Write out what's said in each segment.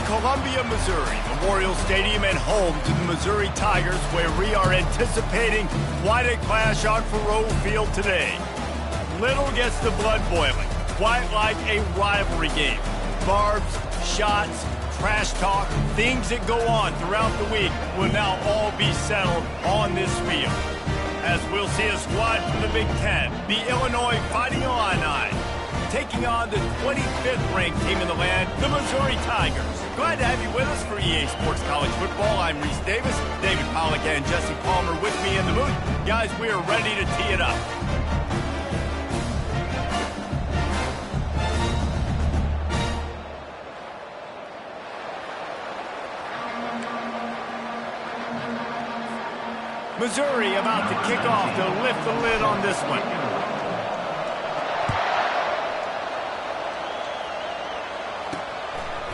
Columbia, Missouri, Memorial Stadium and home to the Missouri Tigers, where we are anticipating quite a clash on Faurot Field today. Little gets the blood boiling, quite like a rivalry game. Barbs, shots, trash talk, things that go on throughout the week will now all be settled on this field. As we'll see a squad from the Big Ten, the Illinois Fighting Illini, taking on the 25th ranked team in the land, the Missouri Tigers. Glad to have you with us for EA Sports College Football. I'm Reese Davis, David Pollack and Jesse Palmer with me in the booth. Guys, we are ready to tee it up. Missouri about to kick off to lift the lid on this one.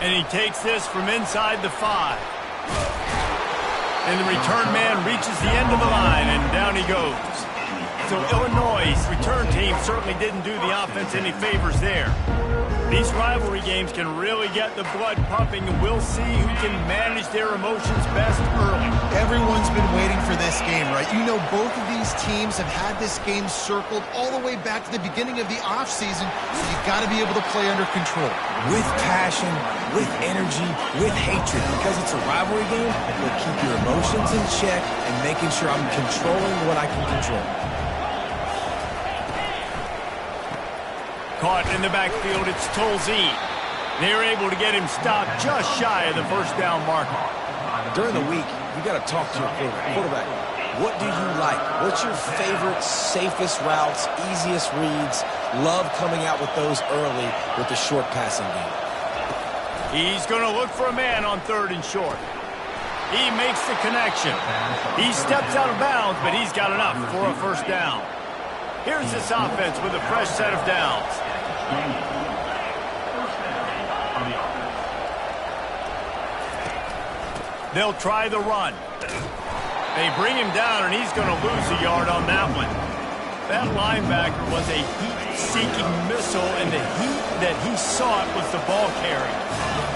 And he takes this from inside the 5. And the return man reaches the end of the line, and down he goes. So Illinois' return team certainly didn't do the offense any favors there. These rivalry games can really get the blood pumping, and we'll see who can manage their emotions best early. Everyone's been waiting for this game, right? You know, both of these teams have had this game circled all the way back to the beginning of the offseason, so you've got to be able to play under control. With passion, with energy, with hatred, because it's a rivalry game, but keep your emotions in check and making sure I'm controlling what I can control. Caught in the backfield, it's Tolzien. They're able to get him stopped just shy of the first down marker. During the week, you got to talk to your quarterback. What do you like? What's your favorite, safest routes, easiest reads? Love coming out with those early with the short passing game. He's going to look for a man on 3rd and short. He makes the connection. He steps out of bounds, but he's got enough for a first down. Here's this offense with a fresh set of downs. They'll try the run. They bring him down, and he's going to lose a yard on that one. That linebacker was a heat-seeking missile, and the heat that he sought was the ball carrier.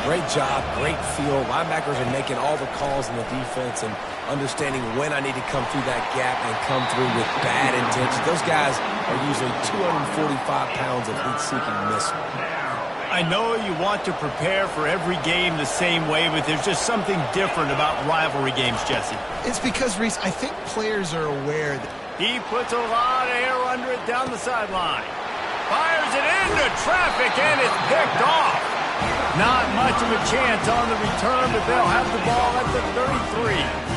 Great job, great feel. Linebackers are making all the calls in the defense and understanding when I need to come through that gap and come through with bad intentions. Those guys are usually 245 pounds of heat-seeking missile. I know you want to prepare for every game the same way, but there's just something different about rivalry games, Jesse. It's because, Reese, I think players are aware that he puts a lot of air under it down the sideline. Fires it into traffic, and it's picked off. Not much of a chance on the return, but they'll have the ball at the 33.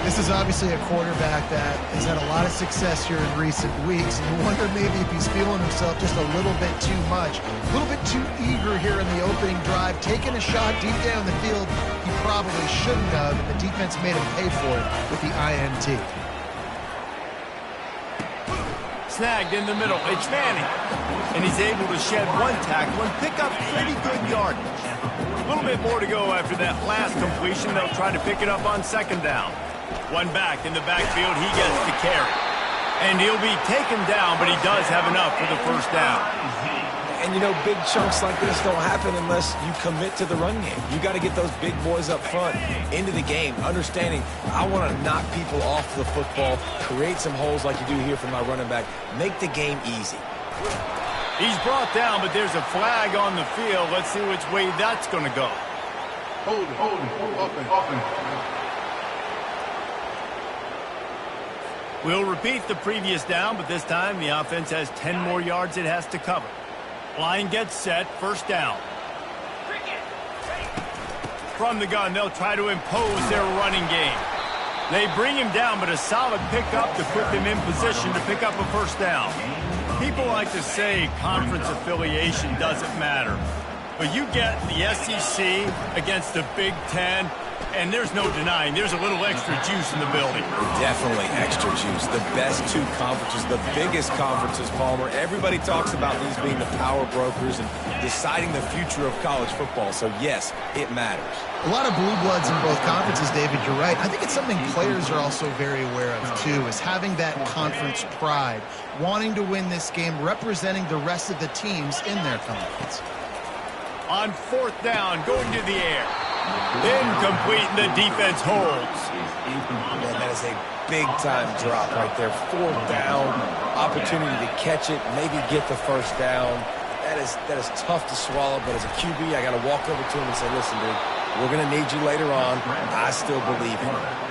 this is obviously a quarterback that has had a lot of success here in recent weeks, and you wonder maybe if he's feeling himself just a little bit too much, a little bit too eager here in the opening drive, taking a shot deep down the field he probably shouldn't have, and the defense made him pay for it with the INT. Snagged in the middle, it's Manning. And he's able to shed one tackle and pick up pretty good yardage. A little bit more to go after that last completion. They'll try to pick it up on second down. One back in the backfield, he gets the carry. And he'll be taken down, but he does have enough for the first down. And, you know, big chunks like this don't happen unless you commit to the run game. You got to get those big boys up front into the game, understanding I want to knock people off the football, create some holes like you do here from my running back, make the game easy. He's brought down, but there's a flag on the field. Let's see which way that's going to go. Hold open. We'll repeat the previous down, but this time the offense has 10 more yards it has to cover. Line gets set, first down. From the gun, they'll try to impose their running game. They bring him down, but a solid pickup to put them in position to pick up a first down. People like to say conference affiliation doesn't matter. But you get the SEC against the Big Ten, and there's no denying there's a little extra juice in the building. Definitely extra juice. The best two conferences, the biggest conferences, Palmer. Everybody talks about these being the power brokers and deciding the future of college football. So, yes, it matters. A lot of blue bloods in both conferences, David, you're right. I think it's something players are also very aware of, too, is having that conference pride, wanting to win this game, representing the rest of the teams in their conference. On fourth down, going to the air. Incomplete, and the defense holds. Man, that is a big-time drop right there. 4th down, opportunity to catch it, maybe get the first down. That is tough to swallow, but as a QB, I got to walk over to him and say, listen, dude, we're going to need you later on. I still believe in you.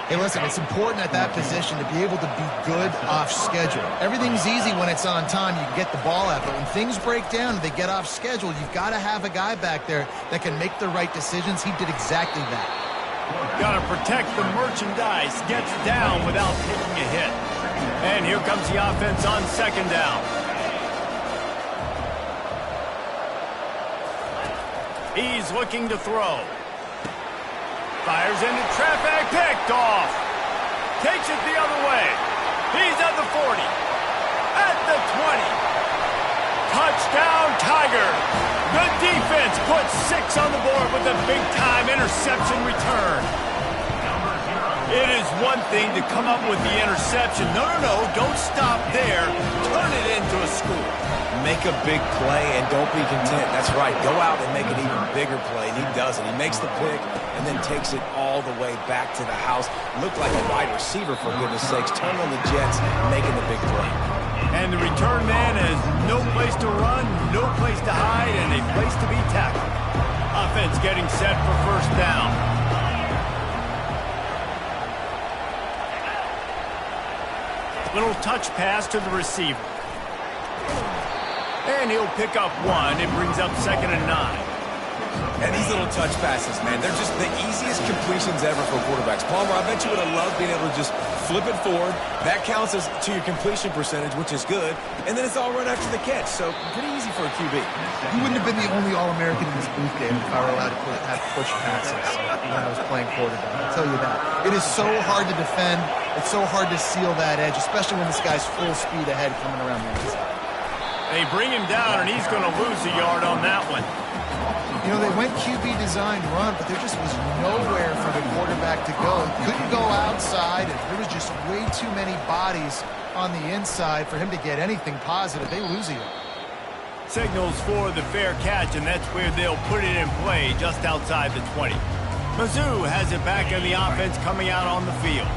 Hey, listen, it's important at that position to be able to be good off schedule. Everything's easy when it's on time. You can get the ball out, but when things break down and they get off schedule, you've got to have a guy back there that can make the right decisions. He did exactly that. Got to protect the merchandise. Gets down without taking a hit. And here comes the offense on 2nd down. He's looking to throw. Fires into traffic, picked off. Takes it the other way. He's at the 40. At the 20. Touchdown, Tigers. The defense puts 6 on the board with a big-time interception return. It is one thing to come up with the interception. No, don't stop there. Turn it into a score. Make a big play and don't be content. That's right. Go out and make an even bigger play. And he does it. He makes the pick and then takes it all the way back to the house. Looked like a wide receiver, for goodness sakes. Turn on the Jets, making the big play. And the return man has no place to run, no place to hide, and a place to be tackled. Offense getting set for 1st down. Little touch pass to the receiver. And he'll pick up 1. It brings up 2nd and 9. And these little touch passes, man, they're just the easiest completions ever for quarterbacks. Palmer, I bet you would have loved being able to just flip it forward. That counts as to your completion percentage, which is good. And then it's all run after the catch. So pretty easy for a QB. You wouldn't have been the only All-American in this booth, David, if I were allowed to have push passes when I was playing quarterback. I'll tell you that. It is so hard to defend. It's so hard to seal that edge, especially when this guy's full speed ahead coming around the inside. They bring him down, and he's going to lose a yard on that one. You know, they went QB designed run, but there just was nowhere for the quarterback to go. He couldn't go outside, and there was just way too many bodies on the inside for him to get anything positive. They lose a yard. Signals for the fair catch, and that's where they'll put it in play, just outside the 20. Mizzou has it back in the offense coming out on the field.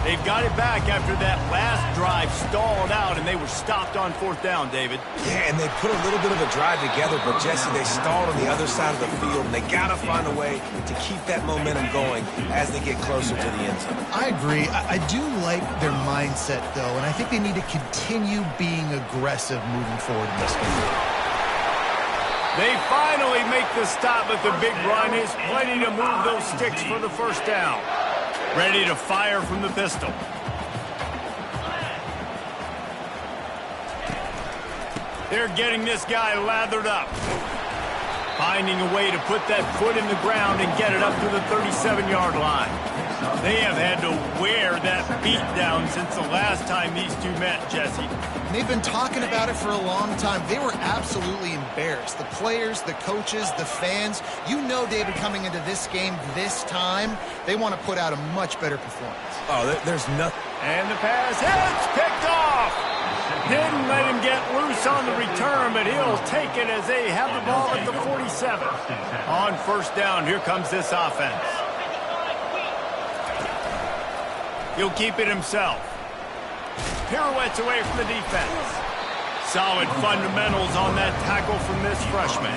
They've got it back after that last drive stalled out, and they were stopped on 4th down, David. Yeah, and they put a little bit of a drive together, but, Jesse, they stalled on the other side of the field, and they got to find a way to keep that momentum going as they get closer to the end zone. I agree. I do like their mindset, though, and I think they need to continue being aggressive moving forward in this game. They finally make the stop at the big run. Is plenty to move those sticks for the 1st down. Ready to fire from the pistol. They're getting this guy lathered up. Finding a way to put that foot in the ground and get it up to the 37-yard line. They have had to wear that beat down since the last time these two met, Jesse. They've been talking about it for a long time. They were absolutely embarrassed. The players, the coaches, the fans. You know, David, coming into this game this time, they want to put out a much better performance. Oh, there's nothing. And the pass hits, picked off. Didn't let him get loose on the return, but he'll take it as they have the ball at the 47. On 1st down, here comes this offense. He'll keep it himself. Pirouettes away from the defense. Solid fundamentals on that tackle from this freshman.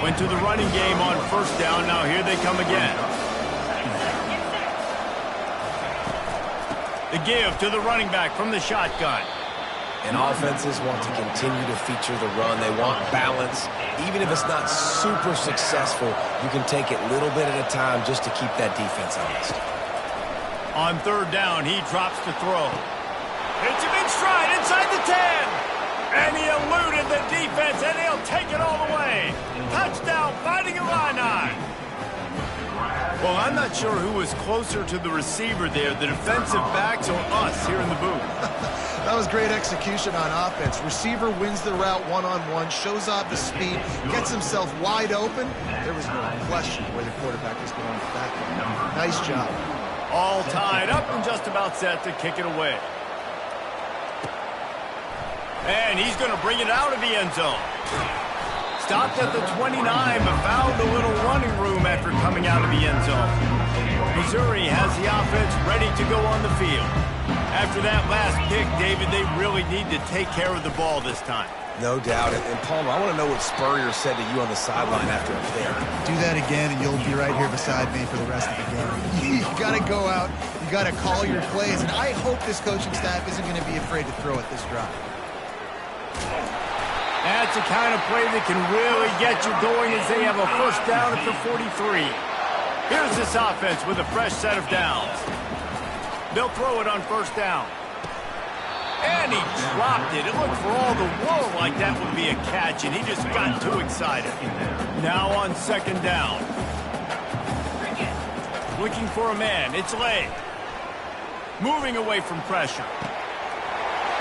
Went to the running game on 1st down. Now here they come again. The give to the running back from the shotgun. And offenses want to continue to feature the run. They want balance. Even if it's not super successful, you can take it little bit at a time just to keep that defense honest. On 3rd down, he drops to throw. Hits him in stride inside the 10. And he eluded the defense, and he'll take it all the way. Touchdown, Fighting Illini. Well, I'm not sure who was closer to the receiver there, the defensive backs or us here in the booth. That was great execution on offense. Receiver wins the route one-on-one, shows off the speed, gets himself wide open. There was no question where the quarterback was going with that one. Nice job. All tied up and just about set to kick it away. And he's going to bring it out of the end zone. stopped at the 29, but found a little running room after coming out of the end zone. Missouri has the offense ready to go on the field. After that last pick, David, they really need to take care of the ball this time. No doubt. And Palmer, I want to know what Spurrier said to you on the sideline after a pick. Do that again, and you'll be right here beside me for the rest of the game. You got to go out. You got to call your plays, and I hope this coaching staff isn't going to be afraid to throw at this drive. That's the kind of play that can really get you going as they have a first down at the 43. Here's this offense with a fresh set of downs. They'll throw it on first down. And he dropped it. It looked for all the world like that would be a catch, and he just got too excited. Now on second down. Looking for a man. It's Lay. Moving away from pressure.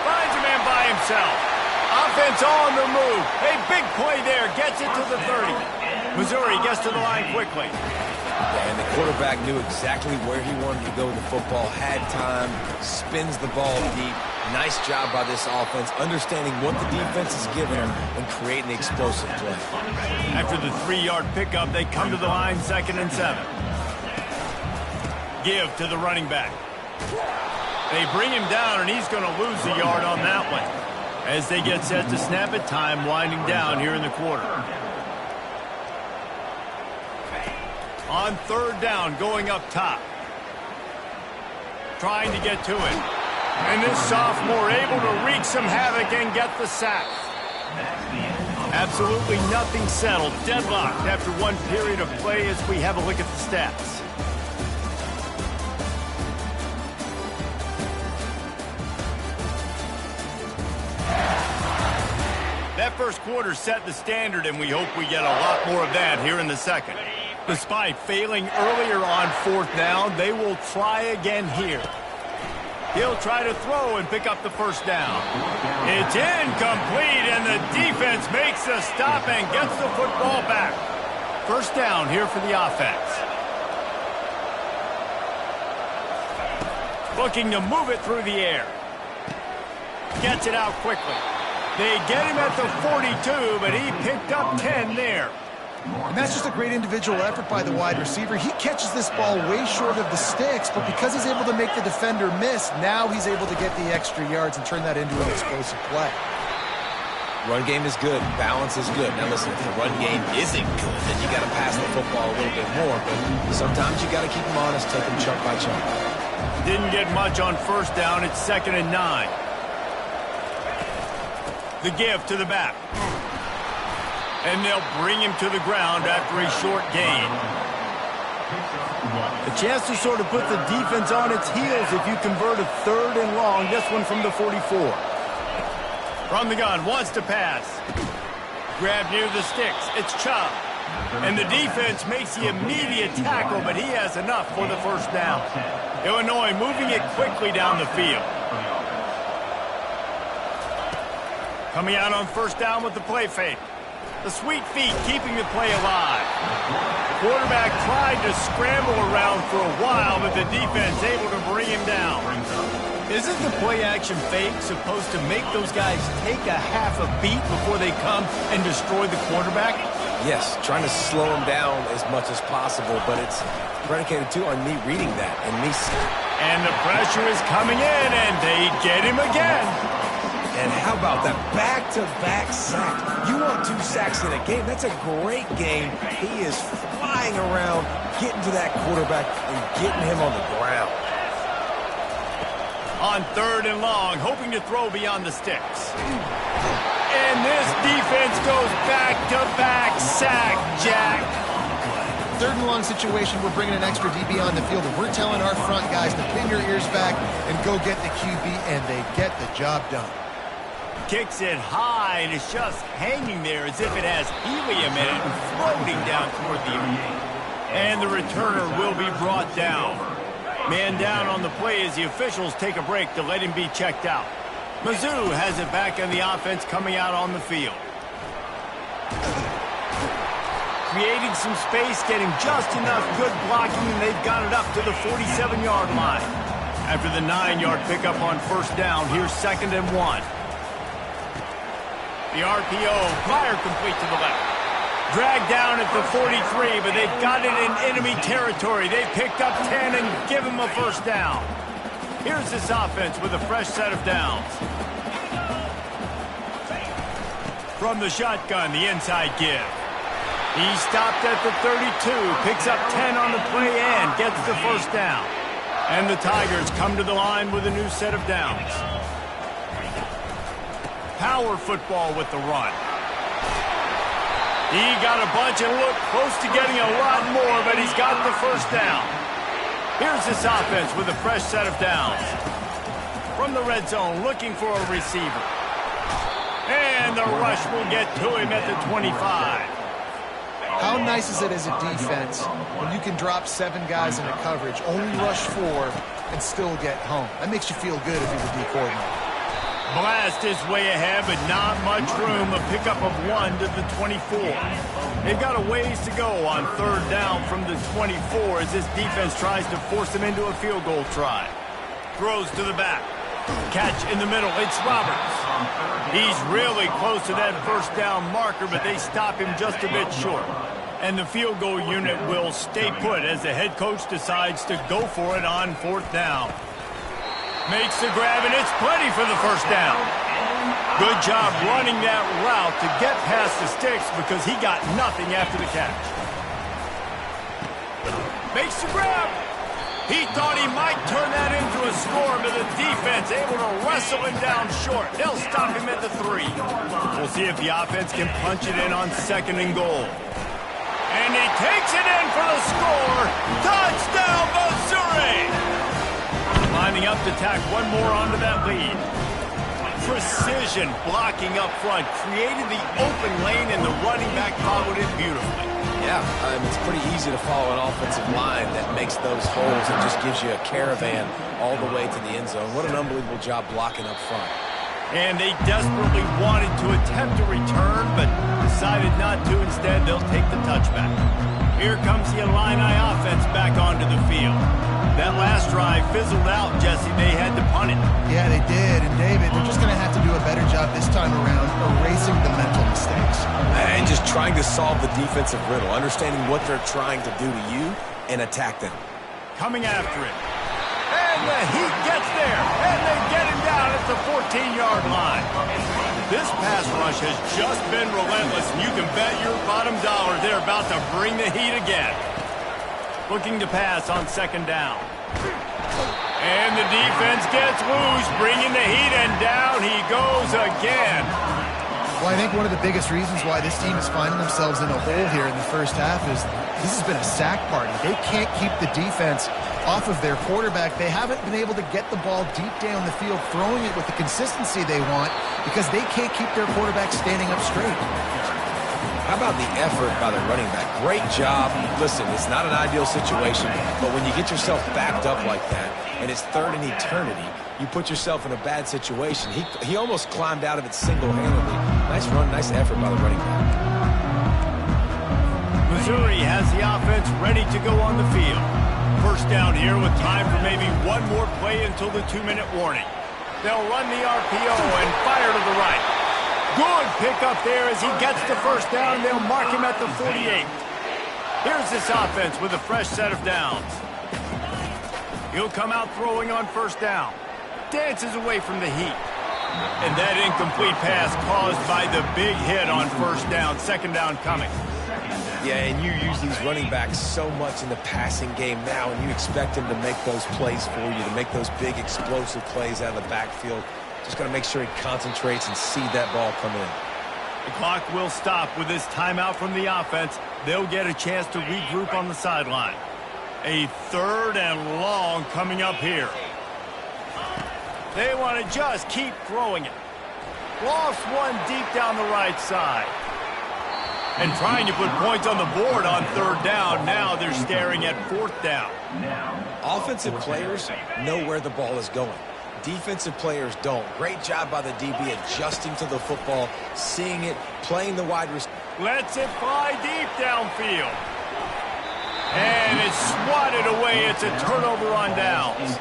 Finds a man by himself. Offense on the move. A big play there. Gets it to the 30. Missouri gets to the line quickly. And the quarterback knew exactly where he wanted to go with the football, had time, spins the ball deep. Nice job by this offense, understanding what the defense is giving them and creating the explosive play. After the 3-yard pickup, they come to the line, 2nd and 7. Give to the running back. They bring him down, and he's going to lose a yard on that one. As they get set to snap it, time winding down here in the quarter. On third down, going up top. Trying to get to it. And this sophomore able to wreak some havoc and get the sack. Absolutely nothing settled. Deadlocked after one period of play as we have a look at the stats. That first quarter set the standard, and we hope we get a lot more of that here in the second. Despite failing earlier on fourth down, they will try again here. He'll try to throw and pick up the first down. It's incomplete, and the defense makes a stop and gets the football back. First down here for the offense. Looking to move it through the air. Gets it out quickly. They get him at the 42, but he picked up 10 there. And that's just a great individual effort by the wide receiver. He catches this ball way short of the sticks, but because he's able to make the defender miss, now he's able to get the extra yards and turn that into an explosive play. Run game is good. Balance is good. Now listen, if the run game isn't good, then you got to pass the football a little bit more, but sometimes you got to keep them honest, take them chunk by chunk. Didn't get much on first down. It's 2nd and 9. The give to the back. And they'll bring him to the ground after a short gain. A chance to sort of put the defense on its heels if you convert a 3rd and long. This one from the 44. From the gun, wants to pass. Grab near the sticks. It's Chubb. And the defense makes the immediate tackle, but he has enough for the first down. Illinois moving it quickly down the field. Coming out on first down with the play fake. The sweet feet keeping the play alive. Quarterback tried to scramble around for a while, but the defense able to bring him down. Isn't the play-action fake supposed to make those guys take a half a beat before they come and destroy the quarterback? Yes, trying to slow him down as much as possible, but it's predicated, too, on me reading that and me seeing. And the pressure is coming in, and they get him again. And how about that back-to-back sack? You want 2 sacks in a game? That's a great game. He is flying around, getting to that quarterback and getting him on the ground. On 3rd and long, hoping to throw beyond the sticks. And this defense goes back-to-back sack, Jack. 3rd and long situation, we're bringing an extra DB on the field, and we're telling our front guys to pin your ears back and go get the QB, and they get the job done. Kicks it high, and it's just hanging there as if it has helium in it and floating down toward the earth. And the returner will be brought down. Man down on the play as the officials take a break to let him be checked out. Mizzou has it back in the offense coming out on the field. Creating some space, getting just enough good blocking, and they've got it up to the 47-yard line. After the 9-yard pickup on first down, here's 2nd and 1. The RPO, flyer complete to the left. Dragged down at the 43, but they've got it in enemy territory. They picked up 10 and give him a first down. Here's this offense with a fresh set of downs. From the shotgun, the inside give. He stopped at the 32, picks up 10 on the play and gets the first down. And the Tigers come to the line with a new set of downs. Power football with the run. He got a bunch and looked close to getting a lot more, but he's got the first down. Here's this offense with a fresh set of downs. From the red zone, looking for a receiver. And the rush will get to him at the 25. How nice is it as a defense when you can drop 7 guys into coverage, only rush 4, and still get home? That makes you feel good if you're the D coordinator. Blast is way ahead, but not much room. A pickup of 1 to the 24. They've got a ways to go on third down from the 24 as this defense tries to force them into a field goal try. Throws to the back. Catch in the middle. It's Roberts. He's really close to that first down marker, but they stop him just a bit short. And the field goal unit will stay put as the head coach decides to go for it on fourth down. Makes the grab, and it's plenty for the first down. Good job running that route to get past the sticks because he got nothing after the catch. Makes the grab. He thought he might turn that into a score, but the defense able to wrestle him down short. They'll stop him at the 3. We'll see if the offense can punch it in on second and goal. And he takes it in for the score. Touchdown, Missouri! Lining up to tack one more onto that lead. Precision blocking up front. Created the open lane, and the running back followed it beautifully. Yeah, it's pretty easy to follow an offensive line that makes those holes and just gives you a caravan all the way to the end zone. What an unbelievable job blocking up front. And they desperately wanted to attempt a return, but decided not to. Instead, they'll take the touchback. Here comes the Illini offense back onto the field. That last drive fizzled out, Jesse. They had to punt it. Yeah, they did. And, David, they're just going to have to do a better job this time around erasing the mental mistakes. And just trying to solve the defensive riddle, understanding what they're trying to do to you and attack them. Coming after it. And the Heat gets there. And they get him down at the 14-yard line. This pass rush has just been relentless, and you can bet your bottom dollar they're about to bring the heat again. Looking to pass on second down. And the defense gets loose, bringing the heat, and down he goes again. Well, I think one of the biggest reasons why this team is finding themselves in a hole here in the first half is this has been a sack party. They can't keep the defense off of their quarterback. They haven't been able to get the ball deep down the field, throwing it with the consistency they want because they can't keep their quarterback standing up straight. How about the effort by the running back? Great job. Listen, it's not an ideal situation, but when you get yourself backed up like that, and it's third and eternity, you put yourself in a bad situation. He almost climbed out of it single-handedly. Nice run, nice effort by the running back. Missouri has the offense ready to go on the field. First down here with time for maybe one more play until the 2-minute warning. They'll run the RPO and fire to the right. Good pickup there as he gets the first down. They'll mark him at the 48. Here's this offense with a fresh set of downs. He'll come out throwing on first down. Dances away from the heat. And that incomplete pass caused by the big hit on first down. Second down coming. Yeah, and you use these running backs so much in the passing game now, and you expect them to make those plays for you, to make those big explosive plays out of the backfield. Just got to make sure he concentrates and see that ball come in. The clock will stop with this timeout from the offense. They'll get a chance to regroup on the sideline. A third and long coming up here. They want to just keep throwing it. Lost one deep down the right side. And trying to put points on the board on third down. Now they're staring at fourth down. Offensive players know where the ball is going. Defensive players don't. Great job by the DB adjusting to the football, seeing it, playing the wide receiver. Lets it fly deep downfield. And it's swatted away. It's a turnover on downs.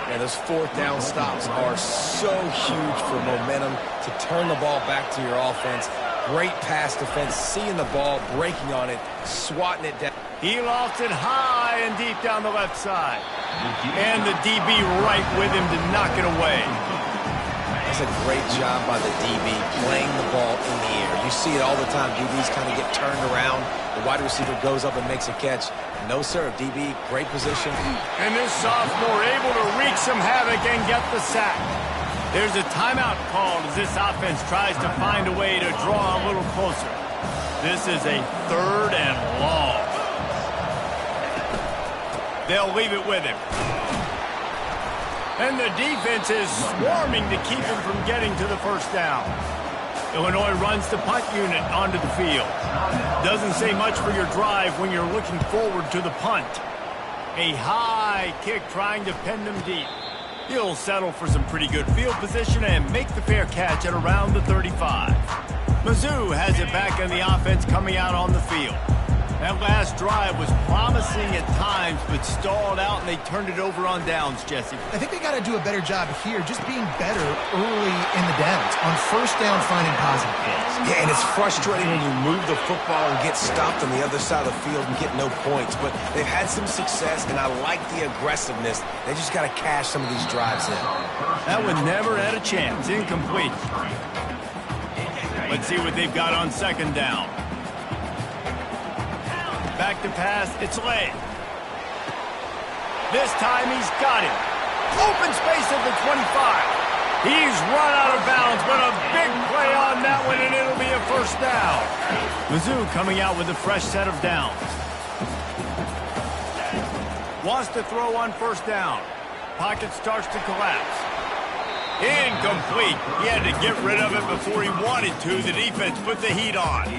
Yeah, those fourth down stops are so huge for momentum to turn the ball back to your offense. Great pass defense, seeing the ball, breaking on it, swatting it down. He lost it high and deep down the left side. And the DB right with him to knock it away. That's a great job by the DB, playing the ball in the air. You see it all the time. DBs kind of get turned around. The wide receiver goes up and makes a catch. No, sir. DB, great position. And this sophomore able to wreak some havoc and get the sack. There's a timeout called as this offense tries to find a way to draw a little closer. This is a 3rd and long. They'll leave it with him. And the defense is swarming to keep him from getting to the first down. Illinois runs the punt unit onto the field. Doesn't say much for your drive when you're looking forward to the punt. A high kick trying to pen them deep. He'll settle for some pretty good field position and make the fair catch at around the 35. Mizzou has it back in the offense coming out on the field. That last drive was promising at times, but stalled out, and they turned it over on downs, Jesse. I think they got to do a better job here, just being better early in the downs. On first down, finding positive plays. Yeah, and it's frustrating when you move the football and get stopped on the other side of the field and get no points. But they've had some success, and I like the aggressiveness. They just got to cash some of these drives in. That one never had a chance. Incomplete. Let's see what they've got on second down. Back to pass, it's late. This time he's got it. Open space at the 25. He's run out of bounds, but a big play on that one, and it'll be a first down. Mizzou coming out with a fresh set of downs. Wants to throw on first down. Pocket starts to collapse. Incomplete. He had to get rid of it before he wanted to. The defense put the heat on.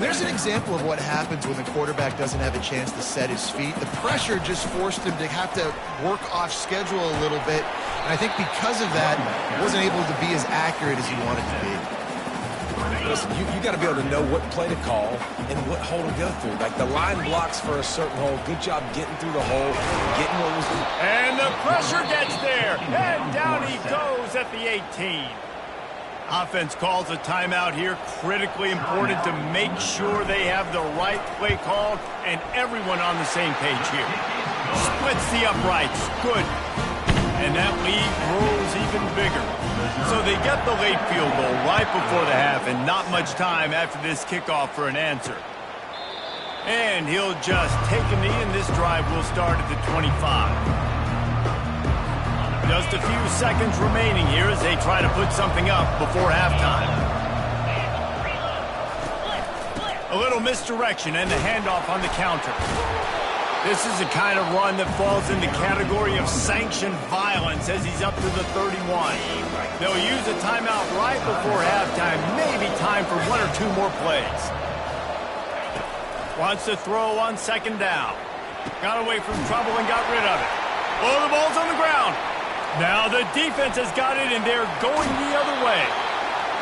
There's an example of what happens when the quarterback doesn't have a chance to set his feet. The pressure just forced him to have to work off schedule a little bit. And I think because of that, he wasn't able to be as accurate as he wanted to be. Listen, you got to be able to know what play to call and what hole to go through. Like the line blocks for a certain hole. Good job getting through the hole, getting what was. And the pressure gets there. And down he goes at the 18. Offense calls a timeout here. Critically important to make sure they have the right play called and everyone on the same page here. Splits the uprights. Good. And that lead grows even bigger. So they get the late field goal right before the half and not much time after this kickoff for an answer. And he'll just take a knee, and this drive will start at the 25. Just a few seconds remaining here as they try to put something up before halftime. A little misdirection and the handoff on the counter. This is the kind of run that falls in the category of sanctioned violence as he's up to the 31. They'll use a timeout right before halftime, maybe time for 1 or 2 more plays. Wants to throw on second down. Got away from trouble and got rid of it. Oh, the ball's on the ground. Now the defense has got it, and they're going the other way.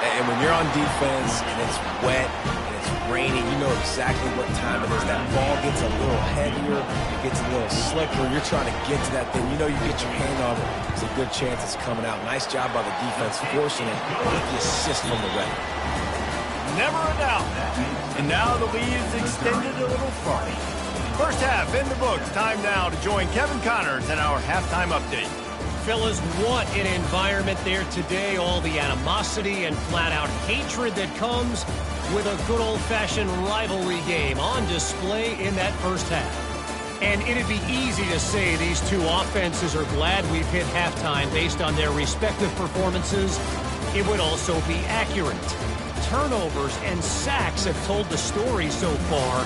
And when you're on defense and it's wet and it's raining, you know exactly what time it is. That ball gets a little heavier, it gets a little slicker. You're trying to get to that thing. You know you get your hand on it. There's a good chance it's coming out. Nice job by the defense forcing it with the assist from the ref. Never a doubt. And now the lead is extended a little farther. First half in the books. Time now to join Kevin Connors in our halftime update. Fellas, what an environment there today. All the animosity and flat-out hatred that comes with a good old-fashioned rivalry game on display in that first half. And it'd be easy to say these two offenses are glad we've hit halftime based on their respective performances. It would also be accurate. Turnovers and sacks have told the story so far.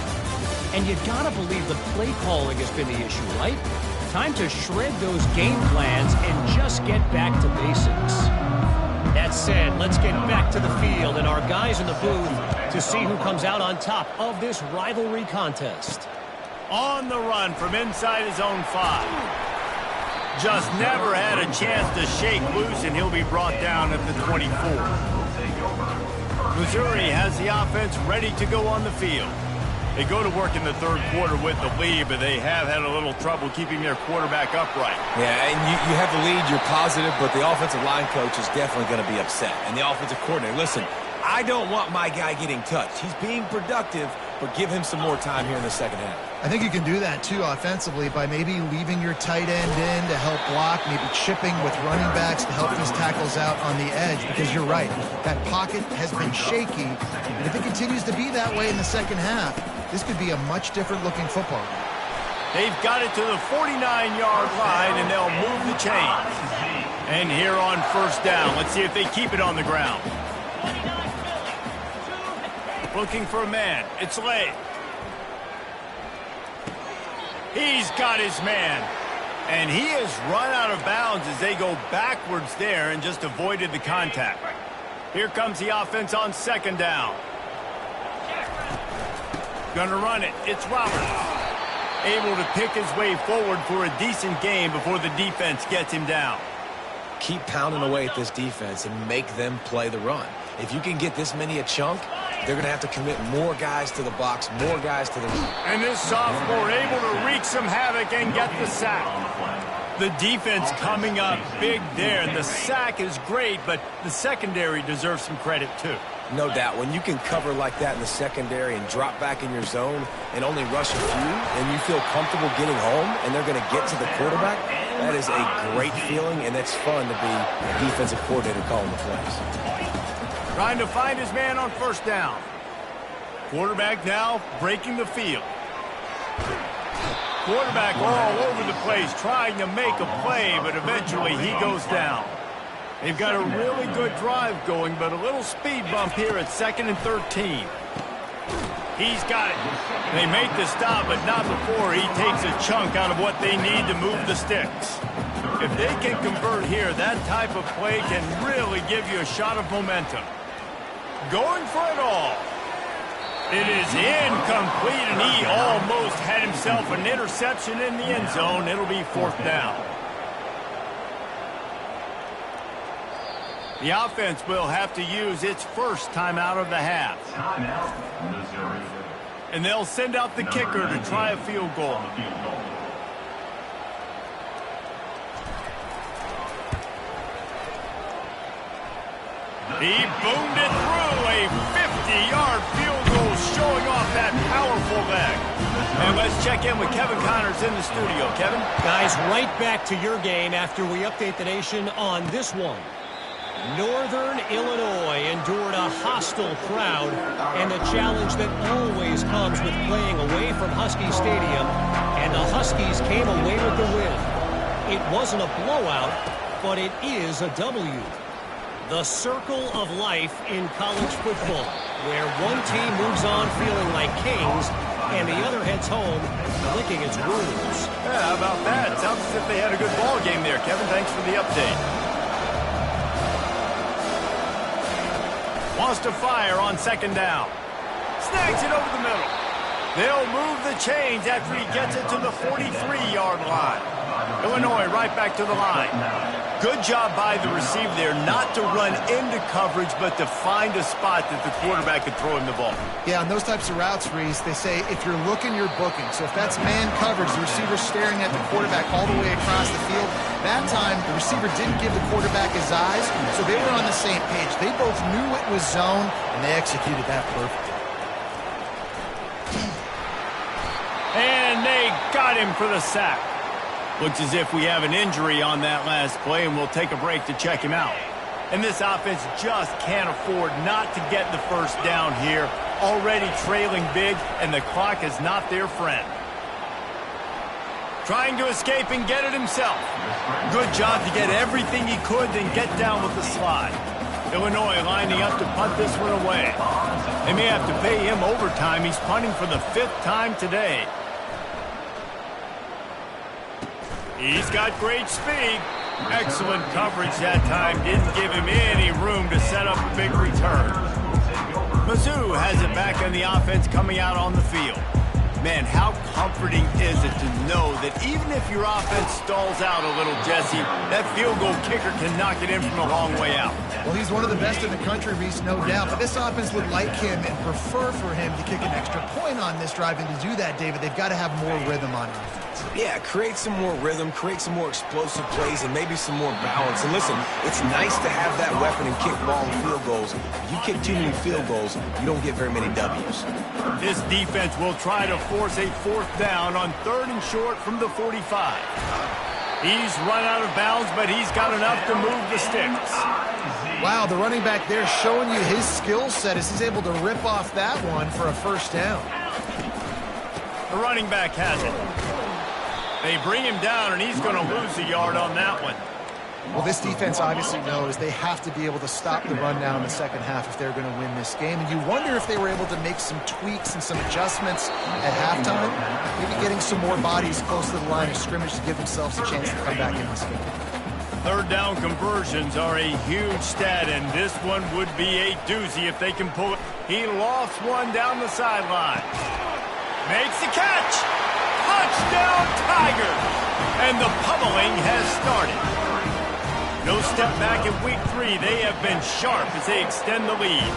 And you gotta believe the play calling has been the issue, right? Time to shred those game plans and just get back to basics. That said, let's get back to the field and our guys in the booth to see who comes out on top of this rivalry contest. On the run from inside his own 5. Just never had a chance to shake loose, and he'll be brought down at the 24. Missouri has the offense ready to go on the field. They go to work in the third quarter with the lead, but they have had a little trouble keeping their quarterback upright. Yeah, and you have the lead, you're positive, but the offensive line coach is definitely going to be upset. And the offensive coordinator, listen, I don't want my guy getting touched. He's being productive, but give him some more time here in the second half. I think you can do that, too, offensively by maybe leaving your tight end in to help block, maybe chipping with running backs to help these tackles out on the edge, because you're right, that pocket has been shaky, and if it continues to be that way in the second half, this could be a much different-looking football game. They've got it to the 49-yard line, and they'll move the chains. And here on first down, let's see if they keep it on the ground. Looking for a man. It's Lay. He's got his man. And he has run out of bounds as they go backwards there and just avoided the contact. Here comes the offense on second down. Gonna run it. It's Roberts. Able to pick his way forward for a decent game before the defense gets him down. Keep pounding away at this defense and make them play the run. If you can get this many a chunk, they're going to have to commit more guys to the box, more guys to the run. And this sophomore able to wreak some havoc and get the sack. The defense coming up big there. The sack is great, but the secondary deserves some credit too. No doubt. When you can cover like that in the secondary and drop back in your zone and only rush a few, and you feel comfortable getting home and they're going to get to the quarterback, that is a great feeling, and it's fun to be a defensive coordinator calling the plays. Trying to find his man on first down. Quarterback now breaking the field. Quarterback all over the place trying to make a play, but eventually he goes down. They've got a really good drive going, but a little speed bump here at 2nd and 13. He's got it. They make the stop, but not before he takes a chunk out of what they need to move the sticks. If they can convert here, that type of play can really give you a shot of momentum. Going for it all. It is incomplete, and he almost had himself an interception in the end zone. It'll be 4th down. The offense will have to use its first timeout of the half. And they'll send out the kicker to try a field goal. He boomed it through, a 50-yard field goal showing off that powerful leg. And let's check in with Kevin Connors in the studio. Kevin? Guys, right back to your game after we update the nation on this one. Northern Illinois endured a hostile crowd and the challenge that always comes with playing away from Husky Stadium, and the Huskies came away with the win. It wasn't a blowout, but it is a W. The circle of life in college football, where one team moves on feeling like kings and the other heads home licking its wounds. Yeah, how about that? Sounds as if they had a good ball game there, Kevin. Thanks for the update. Wants to fire on second down. Snags it over the middle. They'll move the chains after he gets it to the 43-yard line. Illinois right back to the line. Good job by the receiver there not to run into coverage, but to find a spot that the quarterback could throw him the ball. Yeah, on those types of routes, Reese, they say if you're looking, you're booking. So if that's man coverage, the receiver's staring at the quarterback all the way across the field, that time the receiver didn't give the quarterback his eyes, so they were on the same page. They both knew it was zone, and they executed that perfectly. And they got him for the sack. Looks as if we have an injury on that last play, and we'll take a break to check him out. And this offense just can't afford not to get the first down here. Already trailing big, and the clock is not their friend. Trying to escape and get it himself. Good job to get everything he could, then get down with the slide. Illinois lining up to punt this one away. They may have to pay him overtime. He's punting for the 5th time today. He's got great speed. Excellent coverage that time. Didn't give him any room to set up a big return. Mizzou has it back on the offense coming out on the field. Man, how comforting is it to know that even if your offense stalls out a little, Jesse, that field goal kicker can knock it in from a long way out. Well, he's one of the best in the country, Reese, no doubt. But this offense would like him and prefer for him to kick an extra point on this drive. And to do that, David, they've got to have more rhythm on offense. Yeah, create some more rhythm, create some more explosive plays, and maybe some more balance. And listen, it's nice to have that weapon in kickball and field goals. If you kick too many field goals, you don't get very many W's. This defense will try to force a 4th down on 3rd and short from the 45. He's run out of bounds, but he's got enough to move the sticks. Wow, the running back there showing you his skill set as he's able to rip off that one for a 1st down. The running back has it. They bring him down, and he's going to lose a yard on that one. Well, this defense obviously knows they have to be able to stop the run down in the second half if they're going to win this game. And you wonder if they were able to make some tweaks and some adjustments at halftime, maybe getting some more bodies close to the line of scrimmage to give themselves a chance to come back in this game. 3rd down conversions are a huge stat, and this one would be a doozy if they can pull it. He lofts one down the sideline. Makes the catch. Touchdown, Tigers! And the pummeling has started. No step back in week 3. They have been sharp as they extend the lead.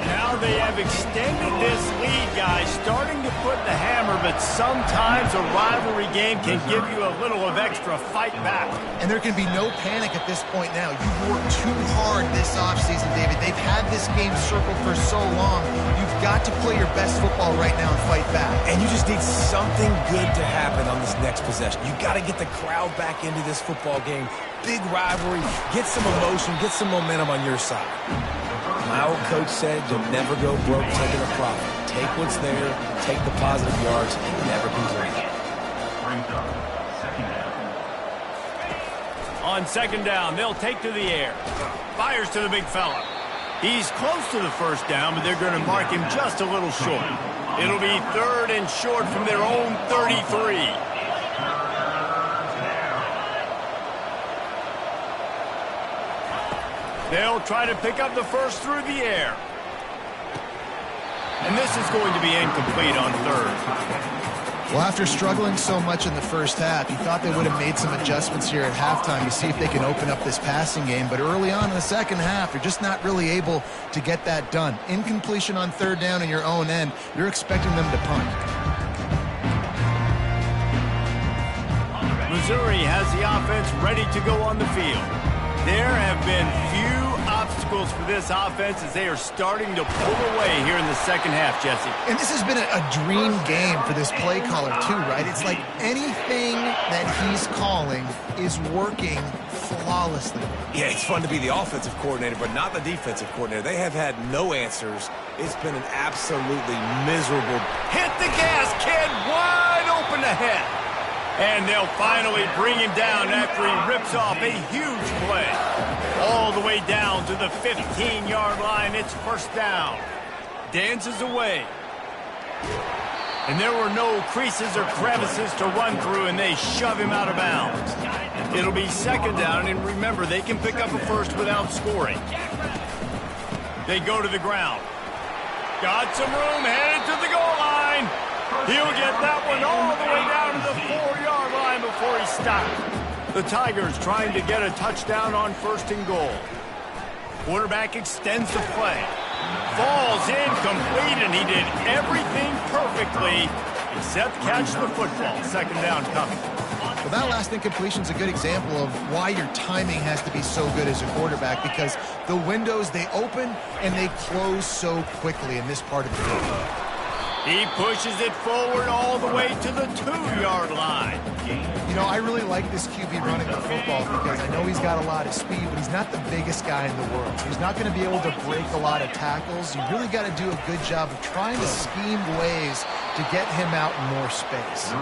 Now they have extended this lead, guys, starting to put the hammer, but sometimes a rivalry game can give you a little of extra fight back. And there can be no panic at this point now. You've worked too hard this offseason, David. They've had this game circled for so long. You've got to play your best football right now and fight back. And you just need something good to happen on this next possession. You got to get the crowd back into this football game. Big rivalry. Get some emotion. Get some momentum on your side. My old coach said you'll never go broke taking a profit. Take what's there, take the positive yards, and never complain. On 2nd down, they'll take to the air. Fires to the big fella. He's close to the 1st down, but they're going to mark him just a little short. It'll be 3rd and short from their own 33. They'll try to pick up the 1st through the air. And this is going to be incomplete on 3rd. Well, after struggling so much in the first half, you thought they would have made some adjustments here at halftime to see if they can open up this passing game. But early on in the second half, you're just not really able to get that done. Incompletion on 3rd down in your own end, you're expecting them to punt. Missouri has the offense ready to go on the field. There have been few obstacles for this offense as they are starting to pull away here in the second half, Jesse. And this has been a dream game for this play caller too, right? It's like anything that he's calling is working flawlessly. Yeah, it's fun to be the offensive coordinator, but not the defensive coordinator. They have had no answers. It's been an absolutely miserable... Hit the gas, kid! Wide open ahead! And they'll finally bring him down after he rips off a huge play. All the way down to the 15-yard line. It's 1st down. Dances away. And there were no creases or crevices to run through, and they shove him out of bounds. It'll be 2nd down, and remember, they can pick up a 1st without scoring. They go to the ground. Got some room, headed to the goal line. He'll get that one all the way down to the 4-yard line before he stops. The Tigers trying to get a touchdown on 1st and goal. Quarterback extends the play. Falls incomplete, and he did everything perfectly except catch the football. 2nd down coming. Well, that last incompletion is a good example of why your timing has to be so good as a quarterback, because the windows, they open and they close so quickly in this part of the game. He pushes it forward all the way to the 2-yard line. You know, I really like this QB running the football because I know he's got a lot of speed, but he's not the biggest guy in the world. So he's not going to be able to break a lot of tackles. You really got to do a good job of trying to scheme ways to get him out in more space.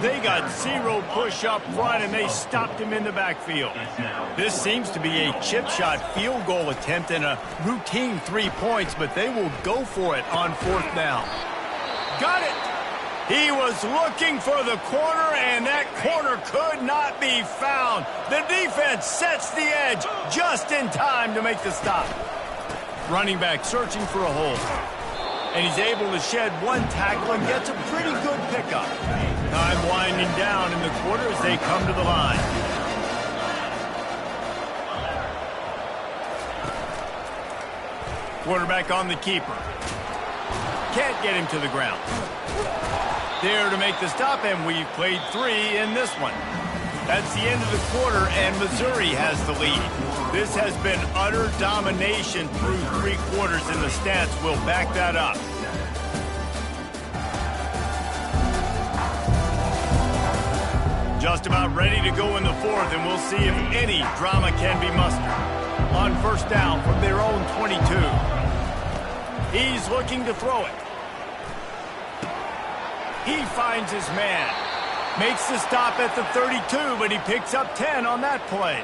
They got 0 push up front, and they stopped him in the backfield. This seems to be a chip shot field goal attempt and a routine 3 points, but they will go for it on 4th down. Got it! He was looking for the corner, and that corner could not be found. The defense sets the edge just in time to make the stop. Running back searching for a hole. And he's able to shed one tackle and gets a pretty good pickup. Time winding down in the quarter as they come to the line. Quarterback on the keeper. Can't get him to the ground. There to make the stop, and we've played 3 in this one. That's the end of the quarter, and Missouri has the lead. This has been utter domination through 3 quarters, and the stats will back that up. Just about ready to go in the 4th, and we'll see if any drama can be mustered. On first down from their own 22. He's looking to throw it. He finds his man. Makes the stop at the 32, but he picks up 10 on that play.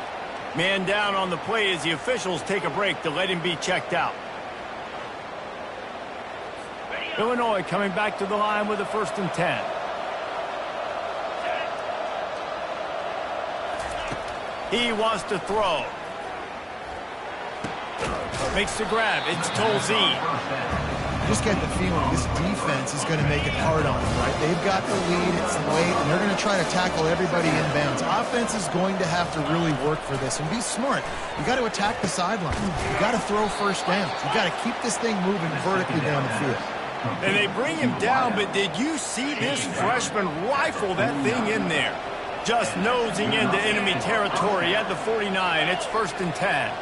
Man down on the play as the officials take a break to let him be checked out. Illinois coming back to the line with a 1st and 10. He wants to throw. Makes the grab. It's Tolzien. Just get the feeling this defense is going to make it hard on them, right? They've got the lead, it's late, and they're going to try to tackle everybody inbounds. Offense is going to have to really work for this and be smart. You got to attack the sidelines. You got to throw first downs. You got to keep this thing moving vertically down the field. And they bring him down, but did you see this freshman rifle that thing in there? Just nosing into enemy territory at the 49. It's 1st and 10.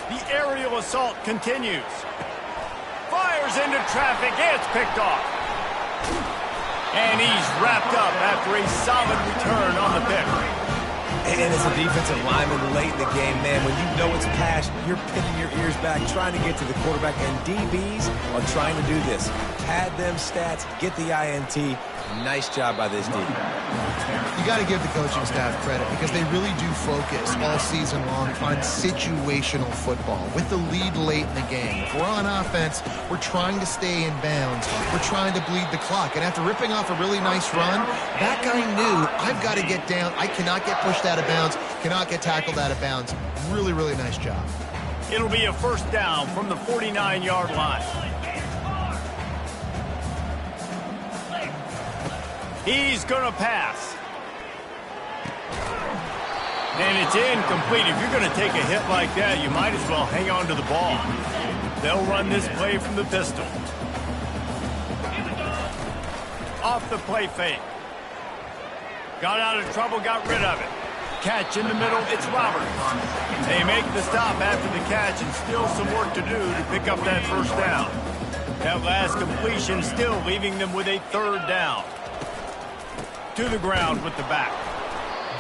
The aerial assault continues. Fires into traffic. It's picked off. And he's wrapped up after a solid return on the pick. And as a defensive lineman late in the game, man, when you know it's passed, you're pinning your ears back, trying to get to the quarterback. And DBs are trying to do this. Pad them stats, get the INT. Nice job by this DB. You got to give the coaching staff credit because they really do focus all season long on situational football with the lead late in the game. If we're on offense, we're trying to stay in bounds. We're trying to bleed the clock. And after ripping off a really nice run, that guy knew, I've got to get down. I cannot get pushed out of bounds, cannot get tackled out of bounds. Really, really nice job. It'll be a 1st down from the 49-yard line. He's going to pass. And it's incomplete. If you're going to take a hit like that, you might as well hang on to the ball. They'll run this play from the pistol. Off the play fake. Got out of trouble, got rid of it. Catch in the middle, it's Roberts. They make the stop after the catch and still some work to do to pick up that 1st down. That last completion still leaving them with a 3rd down. To the ground with the back.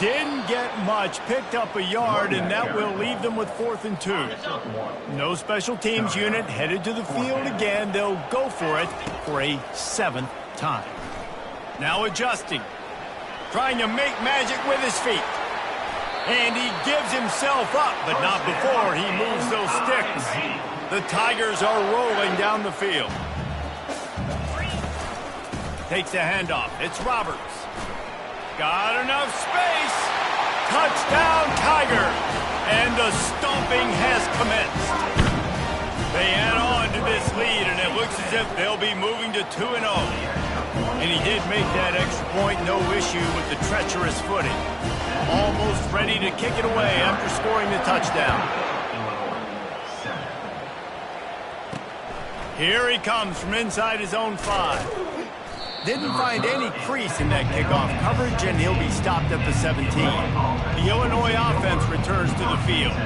Didn't get much, picked up a yard, and that will leave them with 4th and 2. No special teams unit headed to the field again. They'll go for it for a 7th time. Now adjusting. Trying to make magic with his feet. And he gives himself up, but not before he moves those sticks. The Tigers are rolling down the field. Takes a handoff. It's Roberts. Got enough space. Touchdown, Tigers. And the stomping has commenced. They add on to this lead, and it looks as if they'll be moving to 2-0. And he did make that extra point, no issue with the treacherous footing. Almost ready to kick it away after scoring the touchdown. Here he comes from inside his own 5. Didn't find any crease in that kickoff coverage, and he'll be stopped at the 17. The Illinois offense returns to the field.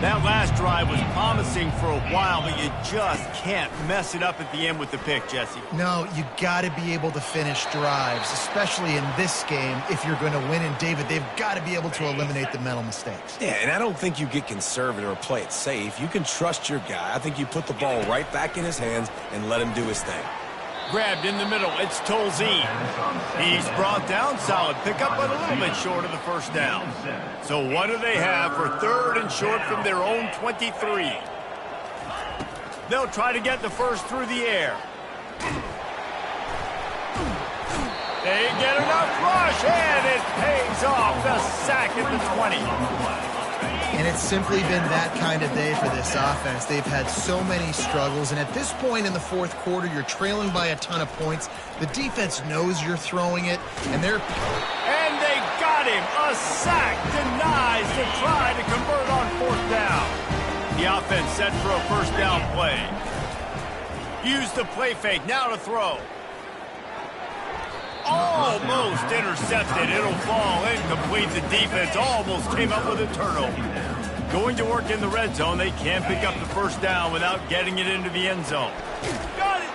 That last drive was promising for a while, but you just can't mess it up at the end with the pick, Jesse. No, you got to be able to finish drives, especially in this game if you're going to win. And, David, they've got to be able to eliminate the mental mistakes. Yeah, and I don't think you get conservative or play it safe. You can trust your guy. I think you put the ball right back in his hands and let him do his thing. Grabbed in the middle, it's Tolzien. He's brought down, solid pickup, but a little bit short of the 1st down. So what do they have for 3rd and short from their own 23? They'll try to get the 1st through the air. They get enough rush, and it pays off. The sack at the 20. And it's simply been that kind of day for this offense. They've had so many struggles, and at this point in the fourth quarter, you're trailing by a ton of points. The defense knows you're throwing it, and they're... And they got him. A sack denies to try to convert on fourth down. The offense set for a first down play. Use the play fake. Now to throw. Almost intercepted. It'll fall incomplete. The defense almost came up with a turnover. Going to work in the red zone. They can't pick up the first down without getting it into the end zone. Got it.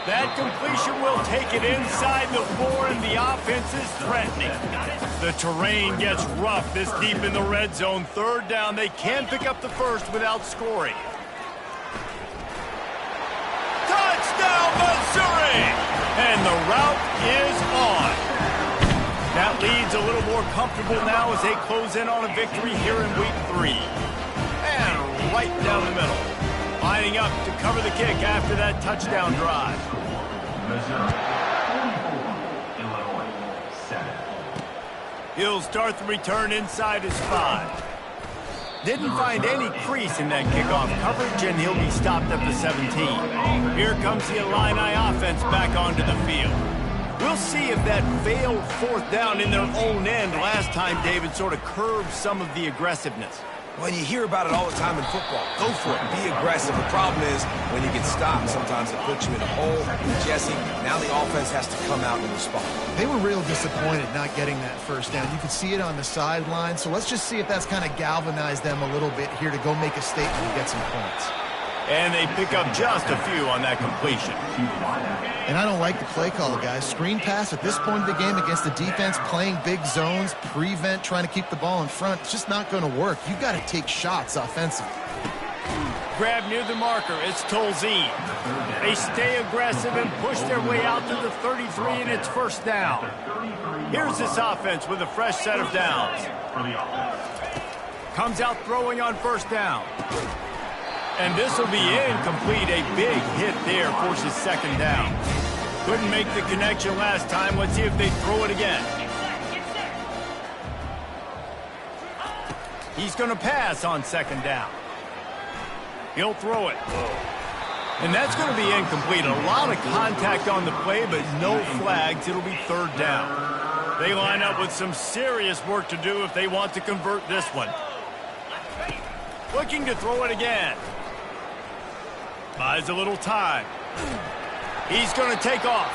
That completion will take it inside the 4, and the offense is threatening. The terrain gets rough this deep in the red zone. Third down. They can pick up the first without scoring. Touchdown, Missouri! And the route is on. That lead's a little more comfortable now as they close in on a victory here in week 3. And right down the middle. Lining up to cover the kick after that touchdown drive. He'll start the return inside his 5. Didn't find any crease in that kickoff coverage, and he'll be stopped at the 17. Here comes the Illini offense back onto the field. We'll see if that failed fourth down in their own end last time, David, sort of curbed some of the aggressiveness. Well, you hear about it all the time in football. Go for it. Be aggressive. The problem is when you get stopped, sometimes it puts you in a hole. Jesse, now the offense has to come out and respond. They were real disappointed not getting that first down. You could see it on the sideline. So let's just see if that's kind of galvanized them a little bit here to go make a statement and get some points. And they pick up just a few on that completion. And I don't like the play call, guys. Screen pass at this point of the game against the defense, playing big zones, prevent, trying to keep the ball in front. It's just not going to work. You've got to take shots offensively. Grab near the marker. It's Tolzien. They stay aggressive and push their way out to the 33, and it's first down. Here's this offense with a fresh set of downs. Comes out throwing on first down. And this will be incomplete. A big hit there forces second down. Couldn't make the connection last time. Let's see if they throw it again. He's going to pass on second down. He'll throw it. And that's going to be incomplete. A lot of contact on the play, but no flags. It'll be third down. They line up with some serious work to do if they want to convert this one. Looking to throw it again. Buys a little time. He's going to take off.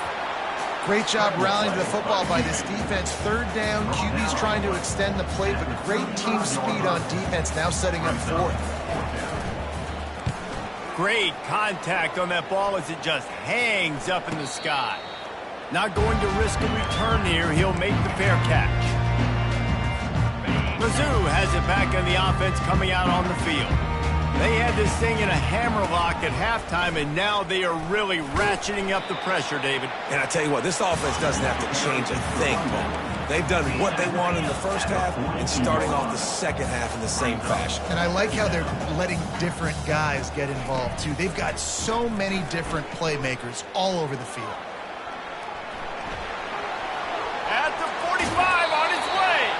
Great job rallying to the football by this defense. Third down, QB's trying to extend the play, but great team speed on defense, now setting up fourth. Great contact on that ball as it just hangs up in the sky. Not going to risk a return here. He'll make the fair catch. Mizzou has it back on the offense coming out on the field. They had this thing in a hammerlock at halftime, and now they are really ratcheting up the pressure, David. And I tell you what, this offense doesn't have to change a thing, Paul. They've done what they wanted in the first half and starting off the second half in the same fashion. And I like how they're letting different guys get involved, too. They've got so many different playmakers all over the field. At the 45 on his way.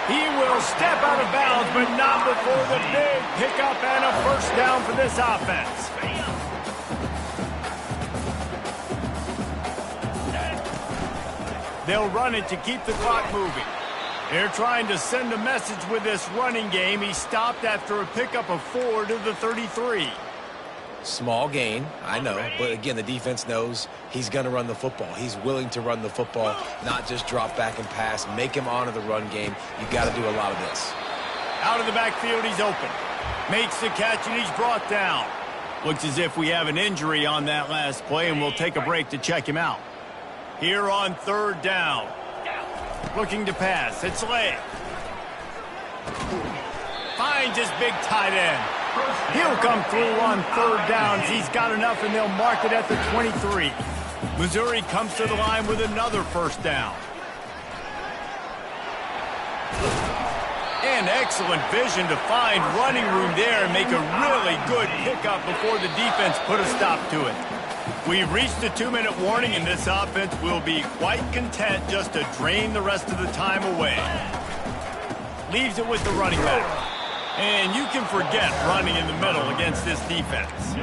He will step out of bounds, but not before the big pickup and a first down for this offense. They'll run it to keep the clock moving. They're trying to send a message with this running game. He stopped after a pickup of 4 to the 33. Small gain, I know, but again, the defense knows he's going to run the football. He's willing to run the football, not just drop back and pass, make him honor the run game. You got to do a lot of this. Out of the backfield, he's open. Makes the catch, and he's brought down. Looks as if we have an injury on that last play, and we'll take a break to check him out. Here on third down. Looking to pass. It's Lay. Finds his big tight end. He'll come through on third downs. He's got enough, and they'll mark it at the 23. Missouri comes to the line with another first down. And excellent vision to find running room there and make a really good pickup before the defense put a stop to it. We've reached the 2-minute warning, and this offense will be quite content just to drain the rest of the time away. Leaves it with the running back. And you can forget running in the middle against this defense.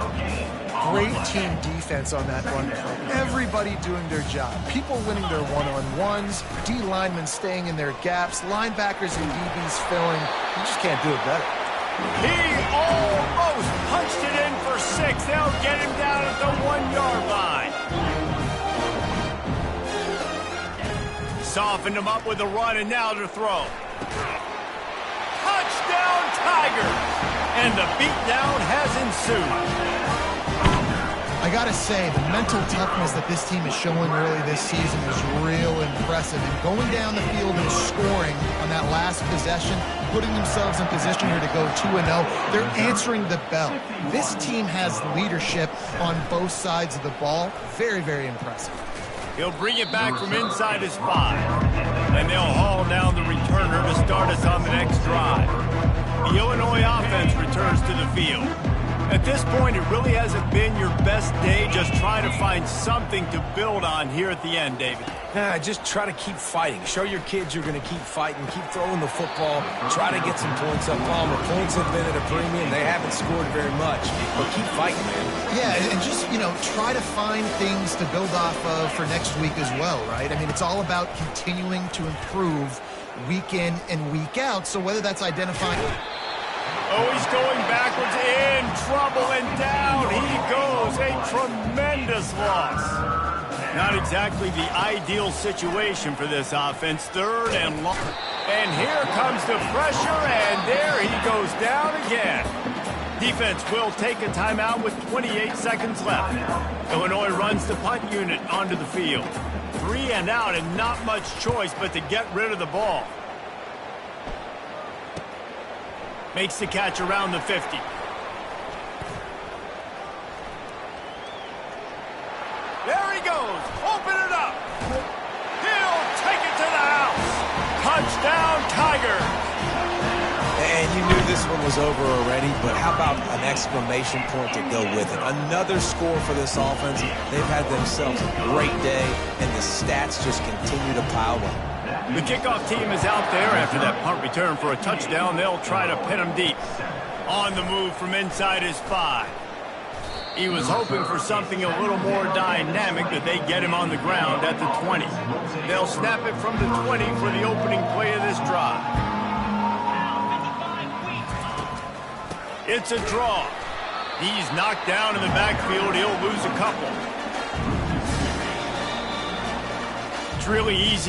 Great team defense on that run play. Everybody doing their job. People winning their one-on-ones, D linemen staying in their gaps, linebackers and DBs filling. You just can't do it better. He almost punched it in for 6. They'll get him down at the 1-yard line. Softened him up with a run, and now to throw. Touchdown, Tigers! And the beatdown has ensued. I gotta say, the mental toughness that this team is showing early this season is real impressive. And going down the field and scoring on that last possession, putting themselves in position here to go 2-0, they're answering the bell. This team has leadership on both sides of the ball. Very, very impressive. He'll bring it back from inside his 5. And they'll haul down the returner to start us on the next drive. The Illinois offense returns to the field. At this point, it really hasn't been your best day. Just trying to find something to build on here at the end, David. Just try to keep fighting. Show your kids you're going to keep fighting. Keep throwing the football. Try to get some points up. Palmer, points have been at a premium. They haven't scored very much. But keep fighting, man. Yeah, and just, try to find things to build off of for next week as well, right? I mean, it's all about continuing to improve week in and week out. So whether that's identifying... Oh, he's going backwards, in trouble, and down he goes. A tremendous loss. Not exactly the ideal situation for this offense. 3rd and long. And here comes the pressure, and there he goes down again. Defense will take a timeout with 28 seconds left. Illinois runs the punt unit onto the field. 3 and out, and not much choice but to get rid of the ball. Makes the catch around the 50. There he goes. Open it up. He'll take it to the house. Touchdown, Tigers. And you knew this one was over already, but how about an exclamation point to go with it? Another score for this offense. They've had themselves a great day, and the stats just continue to pile up. The kickoff team is out there after that punt return for a touchdown. They'll try to pin him deep. On the move from inside his 5. He was hoping for something a little more dynamic, but they get him on the ground at the 20. They'll snap it from the 20 for the opening play of this drive. It's a draw. He's knocked down in the backfield. He'll lose a couple. It's really easy.